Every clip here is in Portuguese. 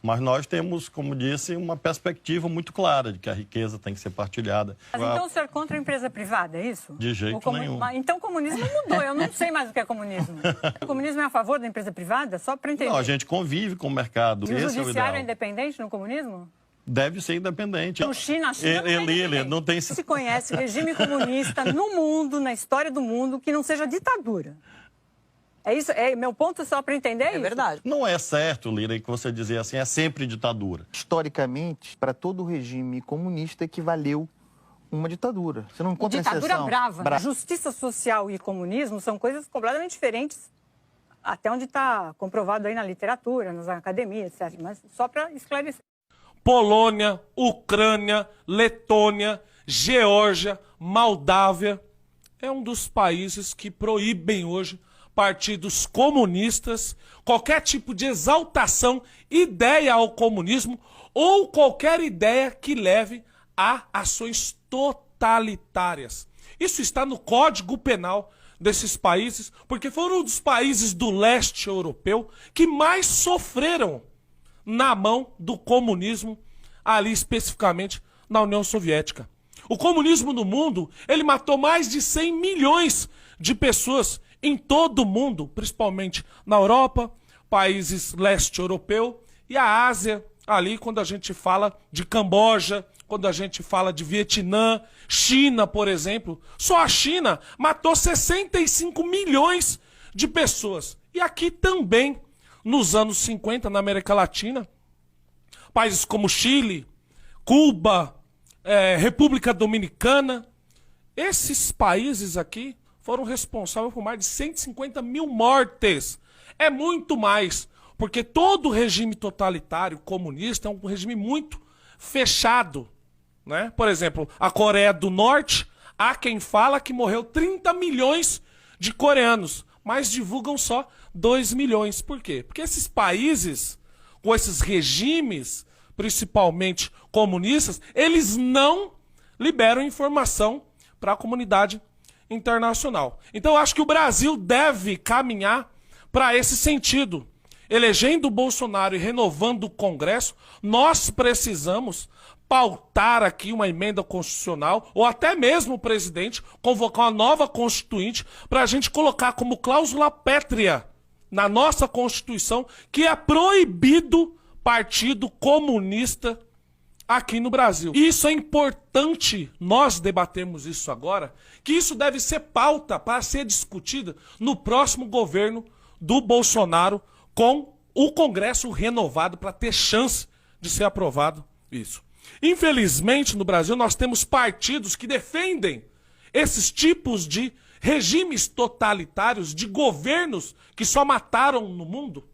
Mas nós temos, como disse, uma perspectiva muito clara de que a riqueza tem que ser partilhada. Mas então o senhor é contra a empresa privada, é isso? De jeito nenhum. Então o comunismo mudou, eu não sei mais o que é comunismo. O comunismo é a favor da empresa privada? Só para entender. Não, a gente convive com o mercado. E o Esse judiciário é é independente no comunismo? Deve ser independente. A China ele não tem... Se conhece regime comunista no mundo, na história do mundo, que não seja ditadura. É isso? Meu ponto só para entender é isso? É verdade. Não é certo, Lira, que você dizer assim, é sempre ditadura. Historicamente, para todo regime comunista equivaleu uma ditadura. Você não encontra ditadura exceção. brava. Justiça social e comunismo são coisas completamente diferentes, até onde está comprovado aí na literatura, nas academias, etc. Mas só para esclarecer. Polônia, Ucrânia, Letônia, Geórgia, Moldávia. É um dos países que proíbem hoje partidos comunistas, qualquer tipo de exaltação, ideia ao comunismo ou qualquer ideia que leve a ações totalitárias. Isso está no Código Penal desses países, porque foram um dos países do leste europeu que mais sofreram na mão do comunismo, ali especificamente na União Soviética. O comunismo no mundo, ele matou mais de 100 milhões de pessoas em todo o mundo, principalmente na Europa, países leste europeu e a Ásia, ali quando a gente fala de Camboja, quando a gente fala de Vietnã, China, por exemplo. Só a China matou 65 milhões de pessoas. E aqui também, nos anos 50, na América Latina, países como Chile, Cuba, República Dominicana, esses países aqui foram responsáveis por mais de 150 mil mortes. É muito mais, porque todo regime totalitário comunista é um regime muito fechado, né? Por exemplo, a Coreia do Norte, há quem fala que morreu 30 milhões de coreanos, mas divulgam só 2 milhões. Por quê? Porque esses países, com esses regimes, principalmente comunistas, eles não liberam informação para a comunidade internacional. Então eu acho que o Brasil deve caminhar para esse sentido. Elegendo o Bolsonaro e renovando o Congresso, nós precisamos pautar aqui uma emenda constitucional, ou até mesmo o presidente convocar uma nova constituinte para a gente colocar como cláusula pétrea na nossa Constituição que é proibido partido comunista aqui no Brasil. E isso é importante nós debatermos isso agora, que isso deve ser pauta para ser discutida no próximo governo do Bolsonaro com o Congresso renovado para ter chance de ser aprovado isso. Infelizmente, no Brasil, nós temos partidos que defendem esses tipos de regimes totalitários, de governos que só mataram no mundo,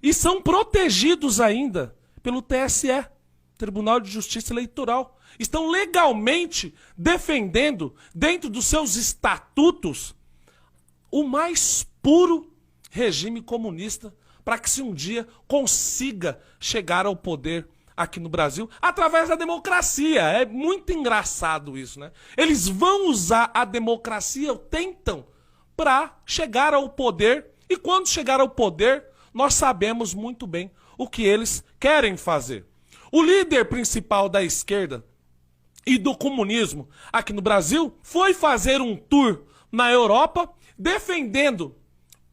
e são protegidos ainda pelo TSE, Tribunal de Justiça Eleitoral. Estão legalmente defendendo, dentro dos seus estatutos, o mais puro regime comunista, para que se um dia consiga chegar ao poder aqui no Brasil, através da democracia. É muito engraçado isso, né? Eles vão usar a democracia, ou tentam, para chegar ao poder, e quando chegar ao poder, nós sabemos muito bem o que eles querem fazer. O líder principal da esquerda e do comunismo aqui no Brasil foi fazer um tour na Europa, defendendo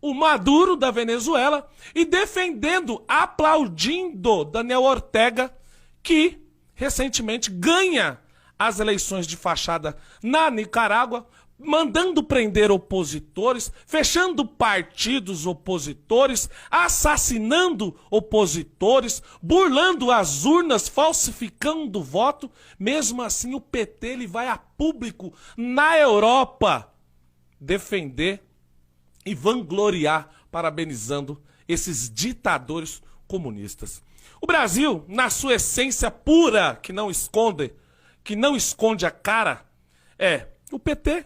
o Maduro da Venezuela e defendendo, aplaudindo Daniel Ortega, que recentemente ganha as eleições de fachada na Nicarágua, mandando prender opositores, fechando partidos opositores, assassinando opositores, burlando as urnas, falsificando o voto. Mesmo assim, o PT ele vai a público na Europa defender e vangloriar, parabenizando esses ditadores comunistas. O Brasil, na sua essência pura, que não esconde a cara, é o PT,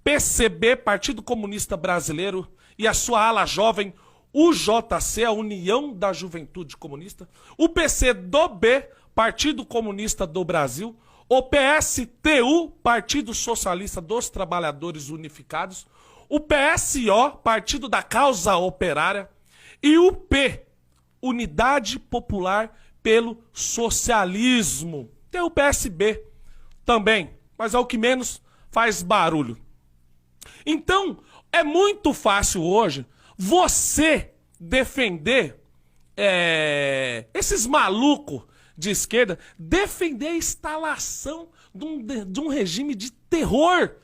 PCB, Partido Comunista Brasileiro, e a sua ala jovem, UJC, a União da Juventude Comunista, o PCdoB, Partido Comunista do Brasil, o PSTU, Partido Socialista dos Trabalhadores Unificados, o PSO, Partido da Causa Operária, e o P, Unidade Popular pelo Socialismo. Tem o PSB também, mas é o que menos faz barulho. Então, é muito fácil hoje você defender esses malucos de esquerda, defender a instalação de um regime de terror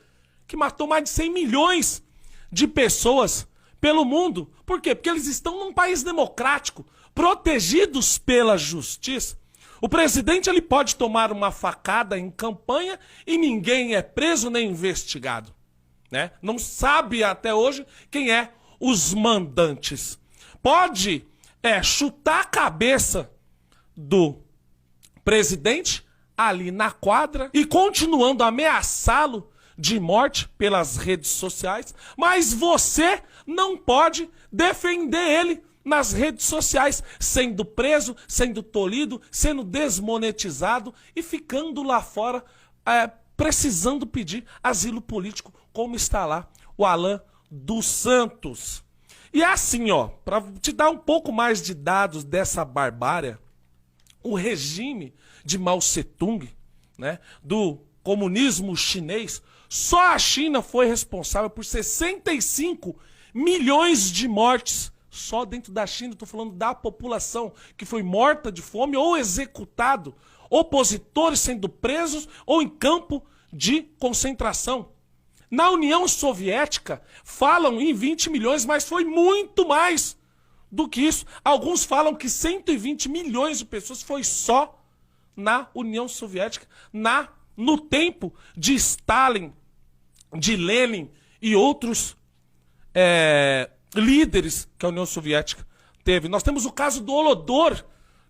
que matou mais de 100 milhões de pessoas pelo mundo. Por quê? Porque eles estão num país democrático, protegidos pela justiça. O presidente ele pode tomar uma facada em campanha e ninguém é preso nem investigado, né? Não sabe até hoje quem é os mandantes. Pode chutar a cabeça do presidente ali na quadra e continuando a ameaçá-lo de morte pelas redes sociais, mas você não pode defender ele nas redes sociais, sendo preso, sendo tolhido, sendo desmonetizado e ficando lá fora precisando pedir asilo político, como está lá o Alan dos Santos. E assim, para te dar um pouco mais de dados dessa barbárie, o regime de Mao Tse-tung, né, do comunismo chinês, só a China foi responsável por 65 milhões de mortes. Só dentro da China, estou falando da população que foi morta de fome ou executado, opositores sendo presos ou em campo de concentração. Na União Soviética, falam em 20 milhões, mas foi muito mais do que isso. Alguns falam que 120 milhões de pessoas foi só na União Soviética, no tempo de Stalin, de Lenin e outros líderes que a União Soviética teve. Nós temos o caso do Holodor,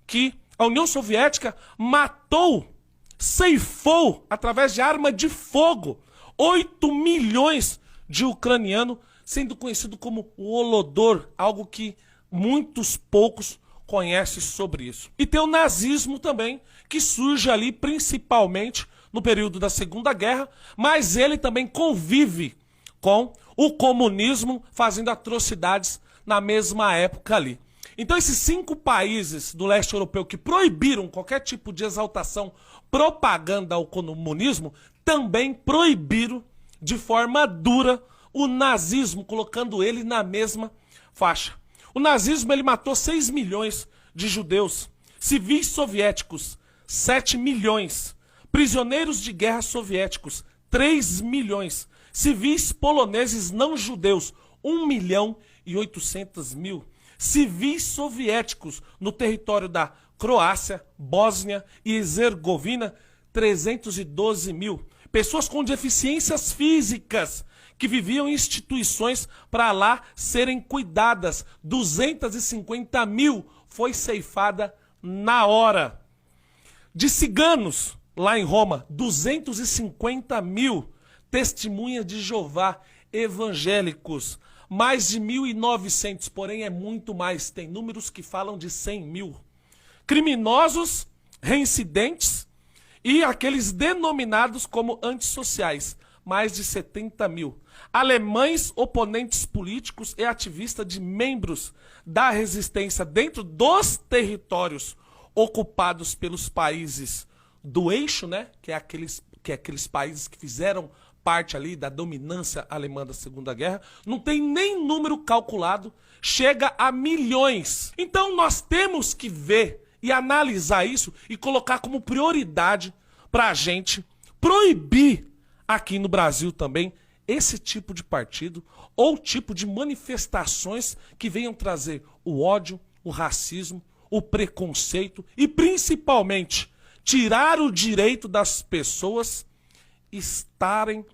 que a União Soviética matou, ceifou, através de arma de fogo, 8 milhões de ucranianos, sendo conhecido como o Holodor, algo que muitos poucos conhecem sobre isso. E tem o nazismo também, que surge ali principalmente no período da Segunda Guerra, mas ele também convive com o comunismo, fazendo atrocidades na mesma época ali. Então esses 5 países do leste europeu que proibiram qualquer tipo de exaltação, propaganda ao comunismo, também proibiram de forma dura o nazismo, colocando ele na mesma faixa. O nazismo ele matou 6 milhões de judeus, civis soviéticos, 7 milhões, prisioneiros de guerra soviéticos, 3 milhões, civis poloneses não judeus, 1.800.000, civis soviéticos no território da Croácia, Bósnia e Herzegovina, 312 mil. Pessoas com deficiências físicas que viviam em instituições para lá serem cuidadas, 250 mil foi ceifada na hora. De ciganos, lá em Roma, 250 mil. Testemunhas de Jeová, evangélicos, mais de 1.900, porém é muito mais, tem números que falam de 100 mil. Criminosos, reincidentes e aqueles denominados como antissociais, mais de 70 mil. Alemães, oponentes políticos e ativistas de membros da resistência dentro dos territórios ocupados pelos países do eixo, né? Que é aqueles países que fizeram parte ali da dominância alemã da Segunda Guerra, não tem nem número calculado, chega a milhões. Então nós temos que ver e analisar isso e colocar como prioridade para a gente proibir aqui no Brasil também esse tipo de partido ou tipo de manifestações que venham trazer o ódio, o racismo, o preconceito e principalmente tirar o direito das pessoas estarem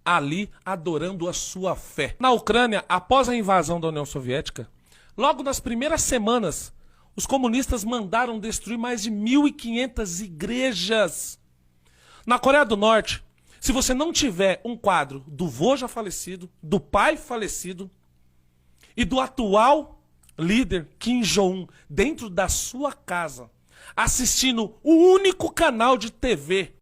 ali adorando a sua fé. Na Ucrânia, após a invasão da União Soviética, logo nas primeiras semanas, os comunistas mandaram destruir mais de 1.500 igrejas. Na Coreia do Norte, se você não tiver um quadro do vô já falecido, do pai falecido e do atual líder Kim Jong-un dentro da sua casa, assistindo o único canal de TV